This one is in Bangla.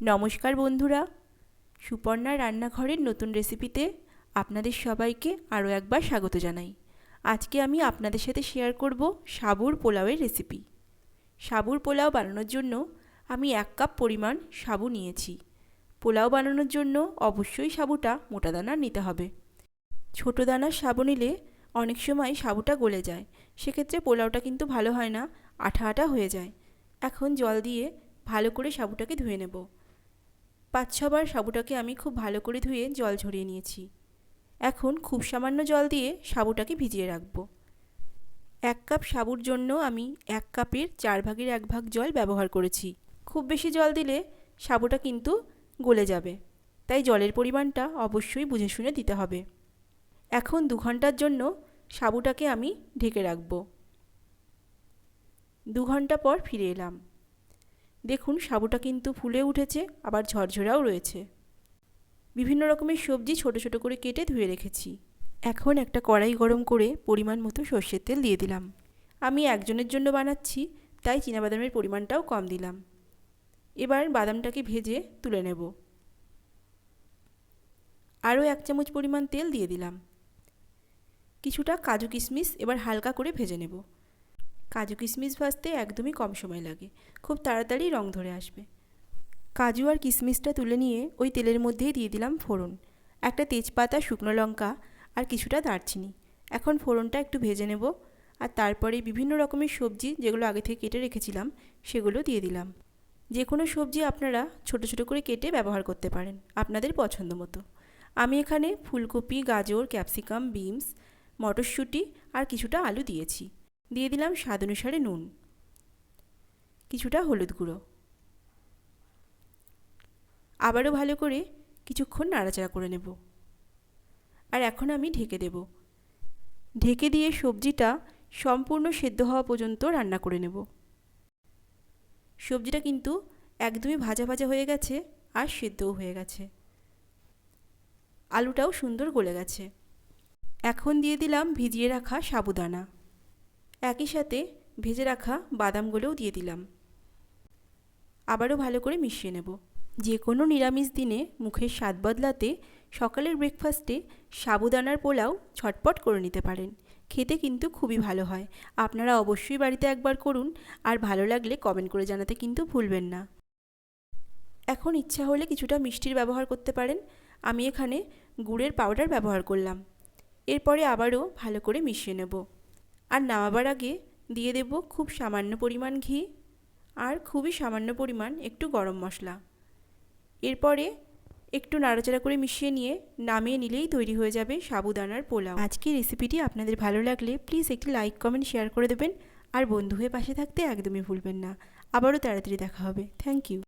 নমস্কার বন্ধুরা, সুপর্ণা রান্নাঘরের নতুন রেসিপিতে আপনাদের সবাইকে আরও একবার স্বাগত জানাই। আজকে আমি আপনাদের সাথে শেয়ার করব সাবুর পোলাওয়ের রেসিপি। সাবুর পোলাও বানানোর জন্য আমি 1 কাপ পরিমাণ সাবু নিয়েছি। পোলাও বানানোর জন্য অবশ্যই সাবুটা মোটা দানার নিতে হবে। ছোট দানার সাবু নিলে অনেক সময় সাবুটা গলে যায়, সেক্ষেত্রে পোলাওটা কিন্তু ভালো হয় না, আঠা আঠা হয়ে যায়। এখন জল দিয়ে ভালো করে সাবুটাকে ধুয়ে নেব। 5-6 বার সাবুটাকে আমি খুব ভালো করে ধুয়ে জল ঝরিয়ে নিয়েছি। এখন খুব সামান্য জল দিয়ে সাবুটাকে ভিজিয়ে রাখব। 1 কাপ সাবুর জন্য আমি 1 কাপের 4 ভাগের 1 ভাগ জল ব্যবহার করেছি। খুব বেশি জল দিলে সাবুটা কিন্তু গলে যাবে, তাই জলের পরিমাণটা অবশ্যই বুঝে শুনে দিতে হবে। এখন 2 ঘন্টার জন্য সাবুটাকে আমি ঢেকে রাখব। 2 ঘন্টা পর ফিরে এলাম। দেখুন সাবুটা কিন্তু ফুলে উঠেছে, আবার ঝরঝরাও রয়েছে। বিভিন্ন রকমের সবজি ছোট ছোট করে কেটে ধুয়ে রেখেছি। এখন একটা কড়াই গরম করে পরিমাণ মতো সর্ষের তেল দিয়ে দিলাম। আমি একজনের জন্য বানাচ্ছি, তাই চীনাবাদামের পরিমাণটাও কম দিলাম। এবার বাদামটাকে ভেজে তুলে নেব। আরও 1 চামচ পরিমাণ তেল দিয়ে দিলাম। কিছুটা কাজু কিশমিশ এবার হালকা করে ভেজে নেব। কাজু কিশমিশ ভাজতে একদমই কম সময় লাগে, খুব তাড়াতাড়ি রং ধরে আসবে। কাজু আর কিশমিশটা তুলে নিয়ে ওই তেলের মধ্যেই দিয়ে দিলাম ফোড়ন, একটা তেজপাতা, শুকনো লঙ্কা আর কিছুটা দারচিনি। এখন ফোড়নটা একটু ভেজে নেব, আর তারপরে বিভিন্ন রকমের সবজি যেগুলো আগে থেকে কেটে রেখেছিলাম সেগুলো দিয়ে দিলাম। যে কোনো সবজি আপনারা ছোট ছোট করে কেটে ব্যবহার করতে পারেন আপনাদের পছন্দ মতো। আমি এখানে ফুলকপি, গাজর, ক্যাপসিকাম, বিনস, মটরশুঁটি আর কিছুটা আলু দিয়েছি। দিয়ে দিলাম স্বাদ অনুসারে নুন, কিছুটা হলুদ গুঁড়ো। আবারও ভালো করে কিছুক্ষণ নাড়াচাড়া করে নেব। আর এখন আমি ঢেকে দেব। ঢেকে দিয়ে সবজিটা সম্পূর্ণ সেদ্ধ হওয়া পর্যন্ত রান্না করে নেব। সবজিটা কিন্তু একদমই ভাজা ভাজা হয়ে গেছে আর সেদ্ধও হয়ে গেছে। আলুটাও সুন্দর গলে গেছে। এখন দিয়ে দিলাম ভিজিয়ে রাখা সাবুদানা, একই সাথে ভেজে রাখা বাদামগুলোও দিয়ে দিলাম। আবারও ভালো করে মিশিয়ে নেব। যে কোনো নিরামিষ দিনে মুখের স্বাদ বদলাতে সকালের ব্রেকফাস্টে সাবুদানার পোলাও ঝটপট করে নিতে পারেন। খেতে কিন্তু খুবই ভালো হয়। আপনারা অবশ্যই বাড়িতে একবার করুন, আর ভালো লাগলে কমেন্ট করে জানাতে কিন্তু ভুলবেন না। এখন ইচ্ছা হলে কিছুটা মিষ্টির ব্যবহার করতে পারেন। আমি এখানে গুড়ের পাউডার ব্যবহার করলাম। এরপরে আবারও ভালো করে মিশিয়ে নেব। আর নামাবার আগে দিয়ে দেব খুব সামান্য পরিমাণ ঘি আর খুবই সামান্য পরিমাণ একটু গরম মশলা। এরপরে একটু নাড়াচাড়া করে মিশিয়ে নিয়ে নামিয়ে নিলেই তৈরি হয়ে যাবে সাবুদানার পোলাও। আজকের রেসিপিটি আপনাদের ভালো লাগলে প্লিজ একটি লাইক, কমেন্ট, শেয়ার করে দেবেন। আর বন্ধু হয়ে পাশে থাকতে একদমই ভুলবেন না। আবারও তাড়াতাড়ি দেখা হবে। Thank you.